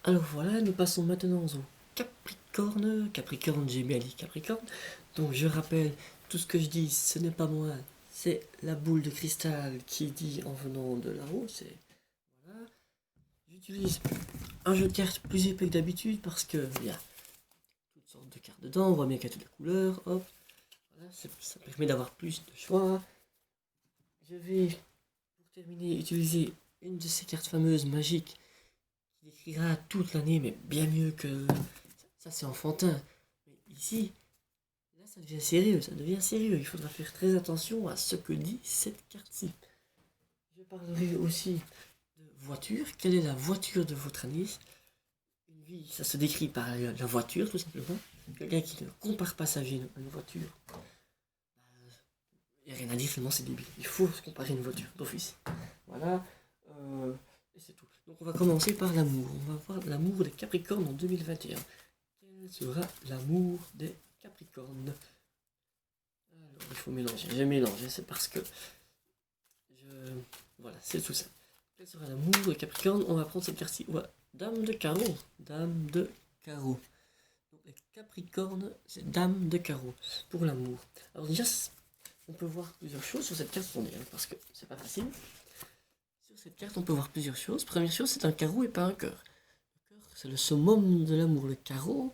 Alors voilà, nous passons maintenant au Capricorne. Capricorne, j'ai bien dit Capricorne. Donc je rappelle, tout ce que je dis, ce n'est pas moi, c'est la boule de cristal qui dit en venant de là-haut. C'est voilà. J'utilise un jeu de cartes plus épais que d'habitude parce que il y a toutes sortes de cartes dedans. On voit bien qu'il y a toutes les couleurs. Hop, voilà, ça permet d'avoir plus de choix. Je vais, pour terminer, utiliser une de ces cartes fameuses magiques qui décrira toute l'année, mais bien mieux que ça, c'est enfantin. Mais ici, là, ça devient sérieux, ça devient sérieux. Il faudra faire très attention à ce que dit cette carte-ci. Je parlerai aussi de voiture. Quelle est la voiture de votre année? Une vie, ça se décrit par la voiture, tout simplement. Quelqu'un qui ne compare pas sa vie à une voiture, il n'y a rien à dire, finalement, c'est débile. Il faut se comparer à une voiture, d'office. Voilà. Et c'est tout. Donc, on va commencer par l'amour. On va voir l'amour des Capricornes en 2021. Quel sera l'amour des Capricornes? Alors, il faut mélanger. J'ai mélangé, c'est parce que je. Voilà, c'est tout ça. Quel sera l'amour des Capricornes? On va prendre cette carte-ci. Ouais, Dame de carreau. Dame de carreau. Donc, les Capricornes, c'est Dame de carreau pour l'amour. Alors, déjà, on peut voir plusieurs choses sur cette carte, attendez, parce que c'est pas facile. Sur cette carte, on peut voir plusieurs choses. Première chose, c'est un carreau et pas un cœur. Le cœur, c'est le summum de l'amour. Le carreau,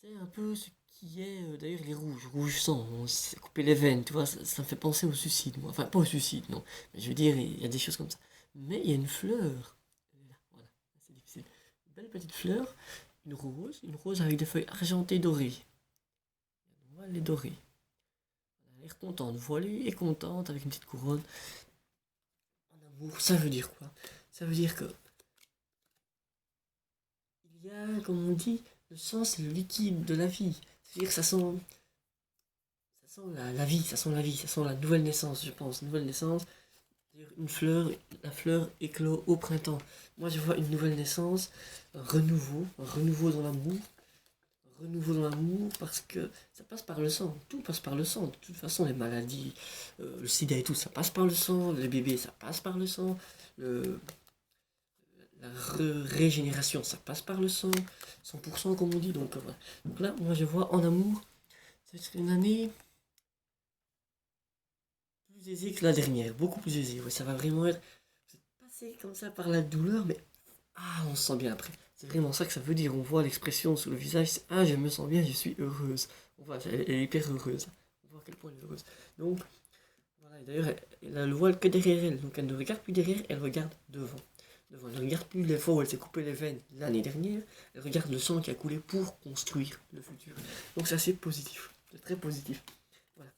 c'est un peu ce qui est d'ailleurs les rouges, rouge sang, on s'est coupé les veines, tu vois, ça me fait penser au suicide, moi. Enfin, pas au suicide, non, mais je veux dire, il y a des choses comme ça. Mais il y a une fleur, voilà, c'est difficile. Une belle petite fleur, une rose avec des feuilles argentées dorées. La voile est dorée. Elle a l'air contente, voilée et contente avec une petite couronne. En amour, ça veut dire quoi? Ça veut dire que il y a, comme on dit, le sang c'est le liquide de la vie. C'est-à-dire que ça sent la vie, ça sent la vie, ça sent la nouvelle naissance, je pense. Nouvelle naissance, une fleur, la fleur éclot au printemps. Moi, je vois une nouvelle naissance, un renouveau dans l'amour, un renouveau dans l'amour, parce que ça passe par le sang. Tout passe par le sang. De toute façon, les maladies, le sida et tout, ça passe par le sang. Les bébés, ça passe par le sang. Le, la régénération, ça passe par le sang. 100% comme on dit. Donc, voilà. Donc là, moi, je vois en amour, c'est une année plus aisée que la dernière, beaucoup plus aisée. Ouais, ça va vraiment être. Vous êtes passé comme ça par la douleur, mais on se sent bien après. C'est vraiment ça que ça veut dire. On voit l'expression sur le visage. Ah, je me sens bien, je suis heureuse. On voit, elle est hyper heureuse. On voit à quel point elle est heureuse. Donc, voilà. Et d'ailleurs, elle a le voile que derrière elle. Donc, elle ne regarde plus derrière, elle regarde devant. Devant. Elle ne regarde plus les fois où elle s'est coupé les veines l'année dernière. Elle regarde le sang qui a coulé pour construire le futur. Donc, c'est assez positif. C'est très positif. Voilà.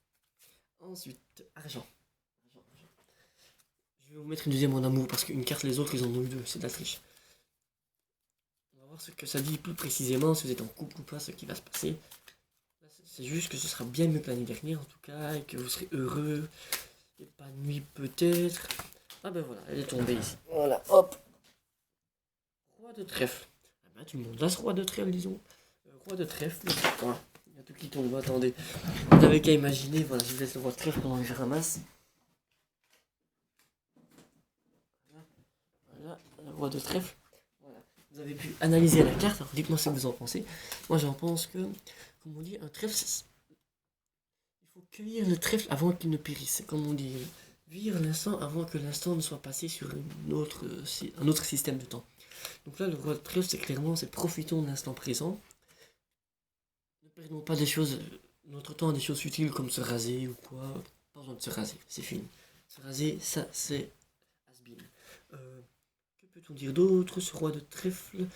Ensuite, argent. Je vais vous mettre une deuxième en amour parce qu'une carte, les autres, ils en ont eu deux. C'est de la triche. On va voir ce que ça dit plus précisément, si vous êtes en couple ou pas, ce qui va se passer. C'est juste que ce sera bien mieux que l'année dernière en tout cas, et que vous serez heureux, épanoui peut-être. Ah ben voilà, elle est tombée ici. Voilà, hop. Roi de trèfle. Ah ben tout le monde a ce roi de trèfle, disons. Roi de trèfle. Voilà. Il y a tout qui tombe, attendez. Vous n'avez qu'à imaginer, voilà, je vous laisse le roi de trèfle pendant que je ramasse. Voilà, le roi de trèfle. Voilà. Vous avez pu analyser la carte, alors dites-moi ce que vous en pensez. Moi j'en pense que, comme on dit, un trèfle, il faut cueillir le trèfle avant qu'il ne périsse. Comme on dit, vivre l'instant avant que l'instant ne soit passé sur un autre système de temps. Donc là, le roi de trèfle, c'est clairement, c'est profitons de l'instant présent. Ne perdons pas des choses, notre temps à des choses futiles comme se raser ou quoi. Pas besoin de se raser, c'est fini. Se raser, ça, c'est has-been. Que peut-on dire d'autre? Ce roi de trèfle,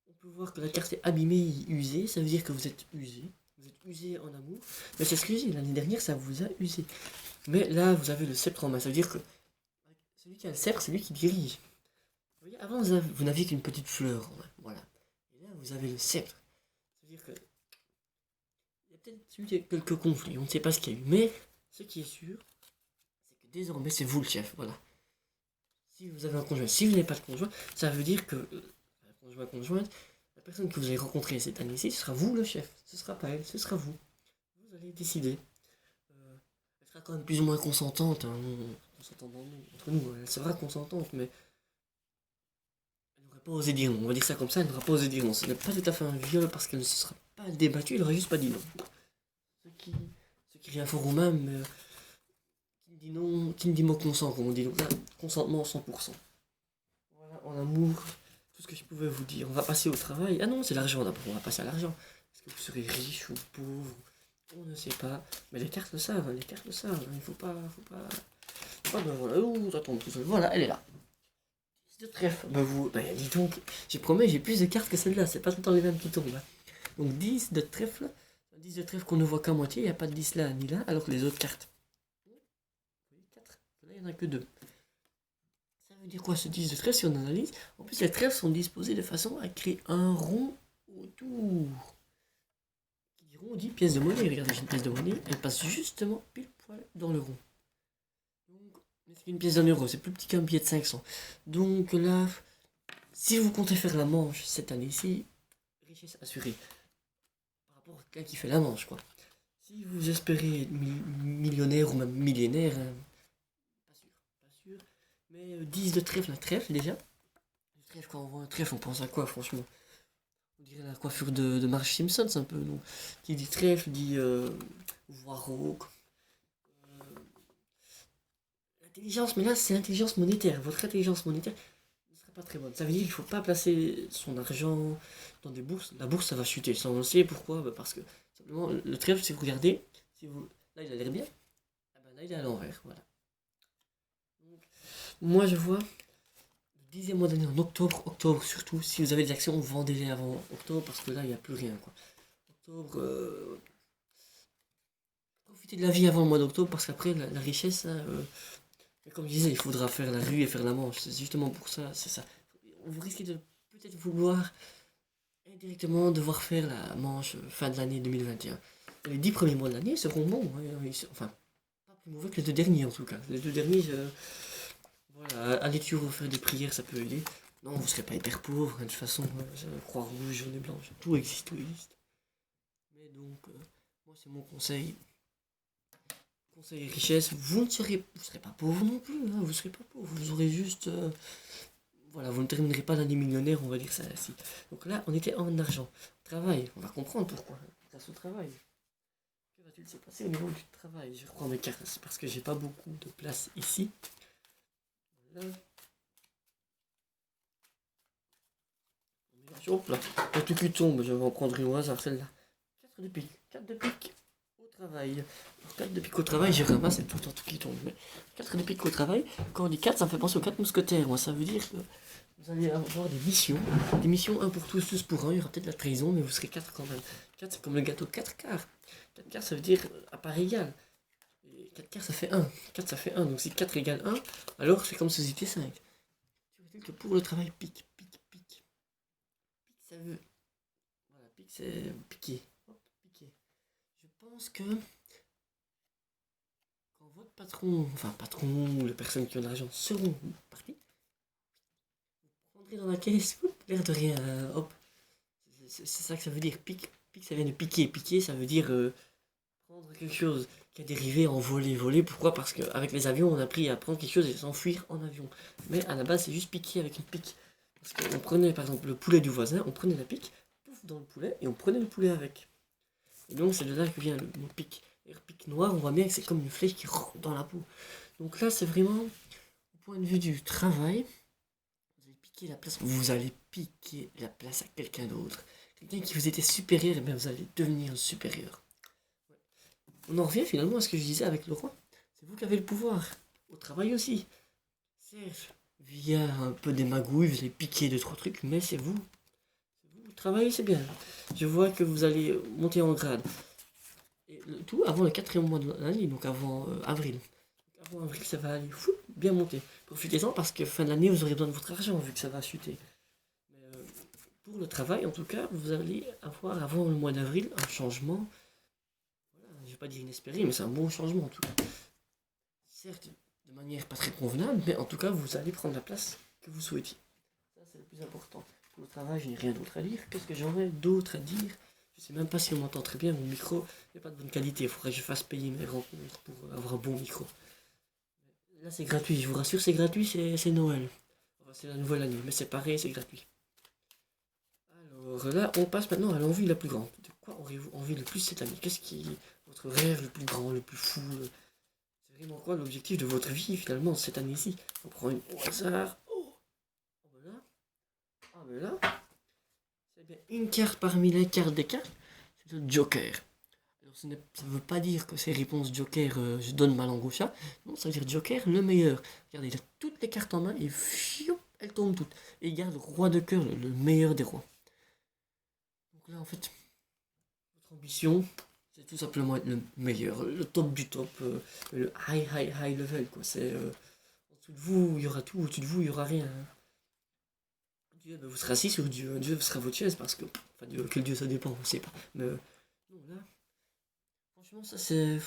on peut voir que la carte est abîmée et usée, ça veut dire que vous êtes usé. Vous êtes usé en amour. Mais c'est ce que j'ai dit, l'année dernière, ça vous a usé. Mais là, vous avez le sceptre en main, ça veut dire que celui qui a le sceptre, c'est lui qui dirige. Vous voyez, avant, vous n'aviez qu'une petite fleur en main, voilà. Et là, vous avez le sceptre. Ça veut dire que il y a peut-être eu quelques conflits, on ne sait pas ce qu'il y a eu. Mais ce qui est sûr, c'est que désormais, c'est vous le chef, voilà. Si vous avez un conjoint, si vous n'avez pas de conjoint, ça veut dire que conjointe, la personne que vous avez rencontrée cette année-ci, ce sera vous le chef. Ce sera pas elle, ce sera vous. Vous allez décider. Elle sera quand même plus ou moins consentante, hein, entre nous. Elle sera consentante, mais elle n'aura pas osé dire non. On va dire ça comme ça, elle n'aura pas osé dire non. Ce n'est pas tout à fait un viol parce qu'elle ne se sera pas débattue, elle aurait juste pas dit non. Ce qui rien fort romain, mais qui me dit non, qui me dit mot consent, comme on dit. Donc là, consentement 100%. Voilà, en amour, tout ce que je pouvais vous dire. On va passer au travail. Ah non, c'est l'argent d'abord, on va passer à l'argent. Est-ce que vous serez riche ou pauvre? On ne sait pas. Mais les cartes le savent, hein, les cartes le savent. Il faut pas, voilà, attends, tout seul. Voilà, elle est là. 10 de trèfle. Dis donc, j'ai promis, j'ai plus de cartes que celle-là. C'est pas tout le temps les mêmes qui tombent, hein. Donc 10 de trèfle. 10 de trèfle qu'on ne voit qu'à moitié. Il n'y a pas de 10 là ni là, alors que les autres cartes. 4. Là, il n'y en a que 2. Ça veut dire quoi ce 10 de trèfle si on analyse? En plus, les trèfles sont disposés de façon à créer un rond autour. Qui dit rond dit pièce de monnaie. Regardez, j'ai une pièce de monnaie. Elle passe justement pile poil dans le rond. C'est une pièce d'un euro, c'est plus petit qu'un billet de 500. Donc là, si vous comptez faire la manche cette année-ci, richesse assurée. Par rapport à quelqu'un qui fait la manche, quoi. Si vous espérez être millionnaire ou même millénaire, hein, pas sûr. Mais 10 de trèfle, un trèfle déjà. Le trèfle, quand on voit un trèfle, on pense à quoi, franchement? On dirait la coiffure de Marge Simpson, un peu, non? Qui dit trèfle, dit voix rauque. Intelligence, mais là c'est intelligence monétaire. Votre intelligence monétaire ne sera pas très bonne. Ça veut dire qu'il ne faut pas placer son argent dans des bourses. La bourse ça va chuter. Ça on le sait pourquoi? Parce que simplement le trèfle, si vous regardez, là il a l'air bien, là il est à l'envers. Voilà. Donc, moi je vois le 10e mois d'année en octobre. Octobre surtout, si vous avez des actions, vendez-les avant octobre parce que là il n'y a plus rien, quoi. Octobre, profitez de la vie avant le mois d'octobre parce qu'après la richesse, hein, mais comme je disais, il faudra faire la rue et faire la manche. C'est justement pour ça, c'est ça. Vous risquez de peut-être vouloir indirectement devoir faire la manche fin de l'année 2021. Et les 10 premiers mois de l'année seront bons, hein, enfin, pas plus mauvais que les 2 derniers en tout cas. Les 2 derniers, voilà, allez toujours faire des prières, ça peut aider. Non, vous ne serez pas hyper pauvre, hein, de toute façon, Croix-Rouge, Journée Blanche, tout existe, tout existe. Mais donc, moi c'est mon conseil. Conseil richesse, vous serez pas pauvre non plus, hein, vous serez pas pauvre, vous aurez juste, voilà, vous ne terminerez pas l'année millionnaire, on va dire ça ainsi. Donc là, on était en argent. Travail, on va comprendre pourquoi. Grâce au travail. Que va-t-il se passer au niveau du travail? Je reprends mes cartes, c'est parce que j'ai pas beaucoup de place ici. Là. Hop là, il y a tout qui tombe, je vais en prendre une au hasard, celle-là. 4 de pique, 4 de pique au travail. 4 de pique au travail, j'ai ramassé tout le temps tout qui tombe. Mais 4 de pique au travail, quand on dit 4, ça me fait penser aux 4 mousquetaires. Moi, ça veut dire que vous allez avoir des missions 1 pour tous pour 1. Il y aura peut-être la trahison, mais vous serez 4 quand même. 4, c'est comme le gâteau 4 quarts. 4 quarts, ça veut dire à part égale. Et 4 quarts, ça fait 1. 4, ça fait 1. Donc si 4 égale 1, alors c'est comme si c'était 5. Ça veut dire que pour le travail, pique. Pique, ça veut. Voilà, pique, c'est piquer. Hop, piquer. Je pense que quand votre patron ou les personnes qui ont de l'argent seront partis, vous prendrez dans la caisse, l'air de rien, hop. C'est ça que ça veut dire, pique, ça vient de piquer. Piquer, ça veut dire prendre quelque chose qui a dérivé en voler. Pourquoi? Parce qu'avec les avions, on a appris à prendre quelque chose et s'enfuir en avion. Mais à la base, c'est juste piquer avec une pique. Parce qu'on prenait par exemple le poulet du voisin, on prenait la pique, pouf, dans le poulet, et on prenait le poulet avec. Et donc c'est de là que vient le mot pique. Et le pique noir, on voit bien que c'est comme une flèche qui rentre dans la peau. Donc là, c'est vraiment, au point de vue du travail, vous allez piquer la place à quelqu'un d'autre. Quelqu'un qui vous était supérieur, et bien vous allez devenir supérieur. On en revient finalement à ce que je disais avec le roi. C'est vous qui avez le pouvoir. Au travail aussi. Certes, via un peu des magouilles, vous allez piquer 2-3 trucs, mais c'est vous. Vous travaillez, c'est bien. Je vois que vous allez monter en grade. Et le tout avant le 4e mois de l'année, donc avant avril. Avant avril, ça va aller bien monter. Profitez-en parce que fin de l'année, vous aurez besoin de votre argent vu que ça va chuter. Mais pour le travail, en tout cas, vous allez avoir avant le mois d'avril un changement. Voilà, je ne vais pas dire inespéré, mais c'est un bon changement en tout cas. Certes, de manière pas très convenable, mais en tout cas, vous allez prendre la place que vous souhaitiez. Ça, c'est le plus important. Pour le travail, je n'ai rien d'autre à dire. Qu'est-ce que j'aurais d'autre à dire? Je sais même pas si on m'entend très bien. Mon micro n'est pas de bonne qualité. Il faudrait que je fasse payer mes rencontres pour avoir un bon micro. Là, c'est gratuit. Je vous rassure, c'est gratuit. C'est Noël. Enfin, c'est la nouvelle année. Mais c'est pareil, c'est gratuit. Alors là, on passe maintenant à l'envie la plus grande. De quoi aurez-vous envie le plus cette année? Qu'est-ce qui est votre rêve le plus grand, le plus fou? C'est vraiment quoi l'objectif de votre vie finalement cette année-ci? On prend une au hasard. Oh, ah ben là, ah ben là, c'est bien une carte parmi les cartes des cartes. C'est le Joker. Alors ça ne veut pas dire que ces réponses Joker, je donne ma langue au chat. Non, ça veut dire Joker le meilleur. Regardez, il a toutes les cartes en main et fiou, elles tombent toutes. Et il garde le roi de cœur, le meilleur des rois. Donc là, en fait, votre ambition, c'est tout simplement être le meilleur, le top du top, le high level, quoi. C'est en dessous de vous, il y aura tout, au-dessus de vous, il y aura rien. Dieu, ben, vous serez assis sur Dieu, Dieu sera votre chaise parce que, enfin, Dieu, quel Dieu ça dépend, on sait pas. Mais non, là, franchement, ça c'est.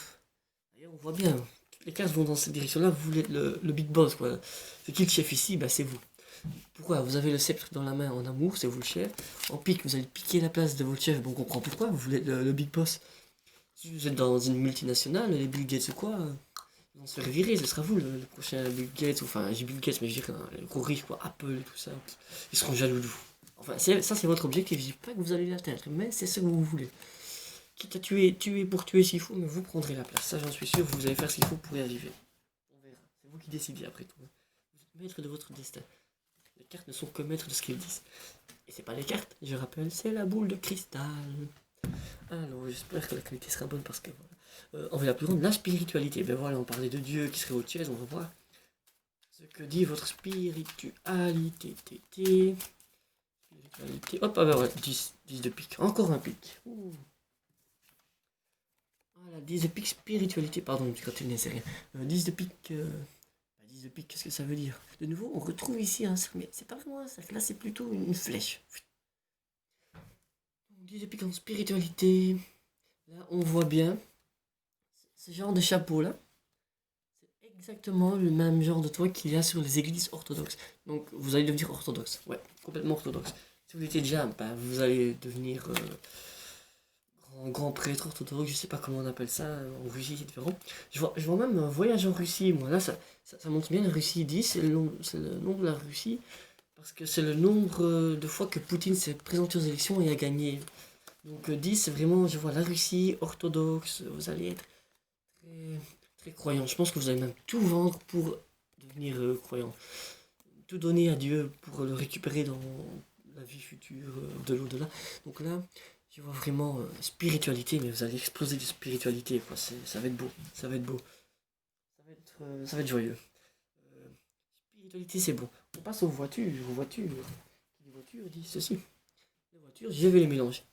D'ailleurs, on voit bien, toutes les cases vont dans cette direction-là, vous voulez être le big boss, quoi. C'est qui le chef ici? Bah, c'est vous. Pourquoi? Vous avez le sceptre dans la main en amour, c'est vous le chef. En pique, vous allez piquer la place de votre chef, bon, on comprend pourquoi, vous voulez être le big boss. Si vous êtes dans une multinationale, les Bill Gates ou quoi, ils vont se faire virer, ce sera vous le prochain Bill Gates, enfin j'ai Bill Gates, mais je dirais les gros riches, quoi, Apple et tout ça, ils seront jaloux de vous. Enfin, ça c'est votre objectif, je dis pas que vous allez l'atteindre, mais c'est ce que vous voulez. Quitte à tuer pour tuer s'il faut, mais vous prendrez la place, ça j'en suis sûr, vous allez faire ce qu'il faut pour y arriver. On verra, c'est vous qui décidez après tout. Vous êtes maître de votre destin. Les cartes ne sont que maîtres de ce qu'elles disent. Et c'est pas les cartes, je rappelle, c'est la boule de cristal. Alors, j'espère que la qualité sera bonne parce que voilà. On va la plus grande, la spiritualité. Ben voilà, on parlait de Dieu qui serait au chaise, on va voir ce que dit votre spiritualité. Spiritualité. Hop, ah ben voilà, 10 de pique. Encore un pique. Ouh. Voilà, 10 de pique, spiritualité. Pardon, quand tu ne sais rien. 10 de pique. 10 de pique, qu'est-ce que ça veut dire? De nouveau, on retrouve ici un cercle, mais c'est pas vraiment un cercle, là c'est plutôt une flèche. 10 de pique en spiritualité. Là, on voit bien ce genre de chapeau là. C'est exactement le même genre de toit qu'il y a sur les églises orthodoxes. Donc vous allez devenir orthodoxe. Ouais, complètement orthodoxe. Si vous étiez déjà, bah, vous allez devenir grand prêtre orthodoxe, je sais pas comment on appelle ça, en Russie c'est différent. Je vois même un voyage en Russie, moi là ça montre bien la Russie 10, c'est le nom de la Russie, parce que c'est le nombre de fois que Poutine s'est présenté aux élections et a gagné. Donc 10 c'est vraiment, je vois la Russie orthodoxe, vous allez être très, très croyant. Je pense que vous allez même tout vendre pour devenir croyant. Tout donner à Dieu pour le récupérer dans la vie future de l'au-delà. Donc là, je vois vraiment spiritualité, mais vous allez exploser de spiritualité, quoi. Ça va être beau, ça va être beau. Ça va être joyeux. Euh, Spiritualité, c'est bon. On passe aux voitures. Les voitures disent ceci. Les voitures, je vais les mélanger.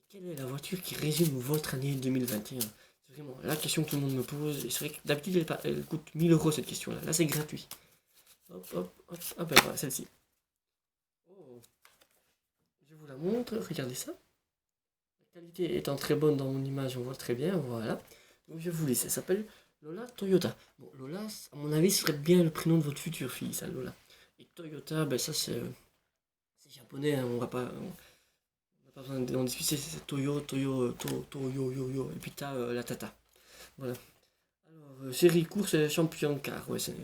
Quelle est la voiture qui résume votre année 2021? C'est vraiment la question que tout le monde me pose. Et c'est vrai que d'habitude, elle coûte 1000 € cette question-là. Là, c'est gratuit. Hop, hop, hop. Ah ben voilà, celle-ci. Oh, je vous la montre. Regardez ça. La qualité étant très bonne dans mon image, on voit très bien. Voilà. Donc, je vous laisse. Elle s'appelle Lola Toyota. Bon, Lola, à mon avis, ce serait bien le prénom de votre future fille, ça, Lola. Et Toyota, ben ça, c'est japonais. Hein, on va pas. Pas besoin d'en discuter, c'est Toyo, yo, yo, et puis t'as la Tata. Voilà. Alors, série course, champion car, ouais, c'est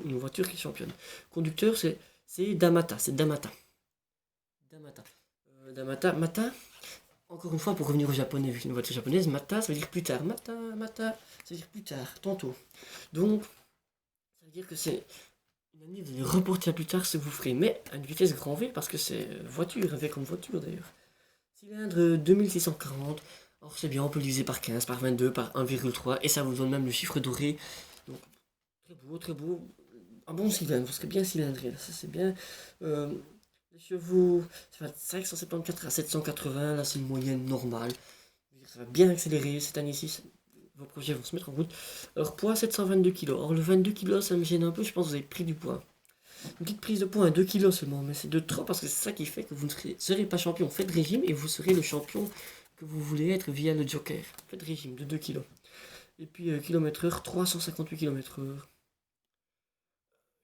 une voiture qui est championne. Conducteur, c'est Damata, c'est Damata. Damata. Mata, encore une fois, pour revenir au japonais, vu que c'est une voiture japonaise, Mata, ça veut dire plus tard. Mata, ça veut dire plus tard, tantôt. Donc, ça veut dire que c'est une année, vous allez reporter à plus tard ce que vous ferez, mais à une vitesse grand V, parce que c'est voiture, avec comme voiture d'ailleurs. Cylindre 2640. Alors c'est bien, on peut le diviser par 15, par 22, par 1,3 et ça vous donne même le chiffre doré. Donc très beau, très beau. Un bon cylindre, vous serez bien cylindré, là, ça c'est bien. Les chevaux, ça va de 574 à 780, là c'est une moyenne normale. Ça va bien accélérer cette année-ci, vos projets vont se mettre en route. Alors poids 722 kg. Or le 22 kg ça me gêne un peu, je pense que vous avez pris du poids. Une petite prise de poids à 2 kilos seulement, mais c'est de trop parce que c'est ça qui fait que vous ne serez pas champion. Faites régime et vous serez le champion que vous voulez être via le Joker. Faites régime de 2 kilos. Et puis kilomètre heure, 358 km/h.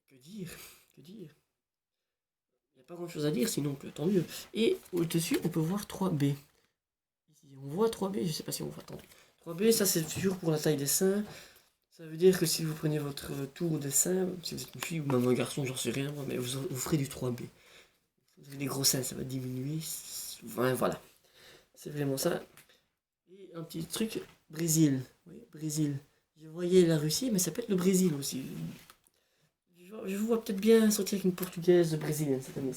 Que dire? Que dire? Il n'y a pas grand chose à dire, sinon que tant mieux. Et au-dessus, on peut voir 3B. Ici, on voit 3B, je sais pas si on voit. Attendez. 3B, ça c'est sûr pour la taille des seins. Ça veut dire que si vous prenez votre tour des seins, si vous êtes une fille ou même un garçon, j'en sais rien, mais vous ferez du 3B. Vous avez des gros seins, ça va diminuer. Voilà, c'est vraiment ça. Et un petit truc, Brésil. Oui, Brésil. Je voyais la Russie, mais ça peut être le Brésil aussi. Je vous vois peut-être bien sortir avec une portugaise brésilienne cette année.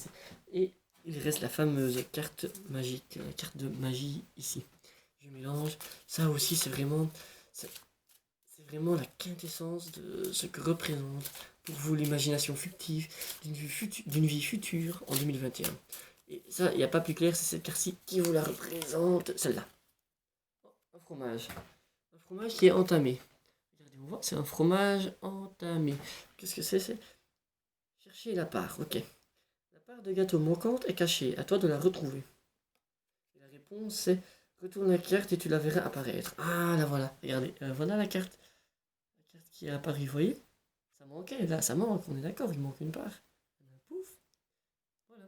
Et il reste la fameuse carte magique, la carte de magie ici. Je mélange. Ça aussi, c'est vraiment la quintessence de ce que représente pour vous l'imagination fictive d'une vie future en 2021. Et ça, il n'y a pas plus clair, c'est cette carte-ci qui vous la représente, celle-là. Un fromage. Un fromage qui est entamé. Regardez, on voit, c'est un fromage entamé. Qu'est-ce que c'est? Chercher la part, ok. La part de gâteau manquante est cachée, à toi de la retrouver. Et la réponse c'est retourne la carte et tu la verras apparaître. Ah, la voilà, regardez, voilà la carte. La carte qui est apparue, vous voyez? Ça manquait, là, ça manque, on est d'accord, il manque une part. Pouf, voilà.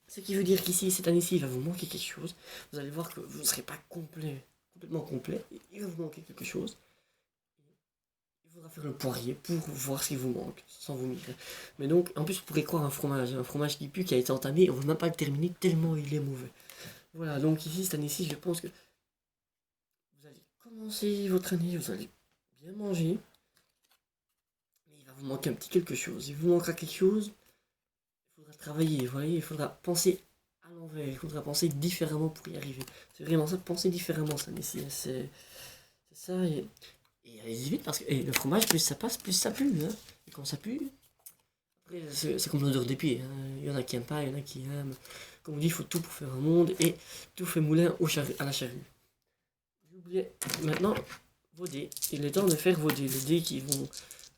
Ce qui veut dire qu'ici, cette année-ci, il va vous manquer quelque chose. Vous allez voir que vous ne serez pas complètement complet. Il va vous manquer quelque chose. Il faudra faire le poirier pour voir ce qui vous manque, sans vous mentir. Mais donc, en plus, vous pourrez croire un fromage qui pue, qui a été entamé, on ne veut même pas le terminer tellement il est mauvais. Voilà, donc ici, cette année-ci, je pense que vous allez commencer votre année, vous allez bien manger, mais il va vous manquer un petit quelque chose. Il vous manquera quelque chose, il faudra travailler, vous voyez, il faudra penser à l'envers, il faudra penser différemment pour y arriver. C'est vraiment ça, penser différemment cette année-ci. C'est ça, et allez-y vite, parce que le fromage, plus ça passe, plus ça pue. Hein. Et quand ça pue, après, c'est comme l'odeur des pieds. Hein. Il y en a qui n'aiment pas, il y en a qui aiment. Comme on dit, il faut tout pour faire un monde, et tout fait moulin à la charrue. J'oubliais maintenant vos dés. Il est temps de faire vos dés. Les dés qui vont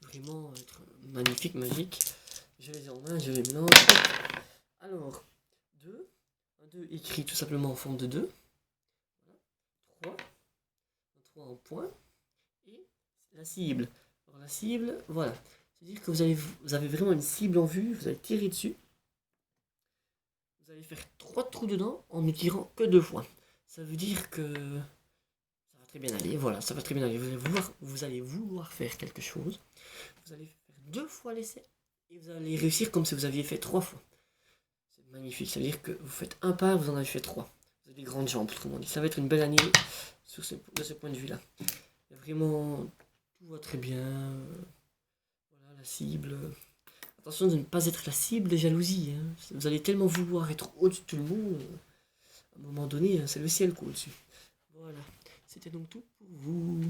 vraiment être magnifiques, magiques. Je les ai en main, je les mélange. Alors, 2. Un 2 écrit tout simplement en forme de 2. 3. Un 3 en point. Et la cible. Alors la cible, voilà. C'est-à-dire que vous avez vraiment une cible en vue, vous allez tirer dessus. Vous allez faire 3 trous dedans en ne tirant que 2 fois. Ça veut dire que ça va très bien aller. Voilà, ça va très bien aller. Vous allez vouloir faire quelque chose. Vous allez faire 2 fois l'essai et vous allez réussir comme si vous aviez fait 3 fois. C'est magnifique. Ça veut dire que vous faites un pas, vous en avez fait 3. Vous avez des grandes jambes, autrement dit. Ça va être une belle année de ce point de vue-là. Vraiment, tout va très bien. Voilà, la cible. Attention de ne pas être la cible de jalousie. Hein. Vous allez tellement vouloir être au-dessus de tout le monde. À un moment donné, c'est le ciel quoi au-dessus. Voilà. C'était donc tout pour vous.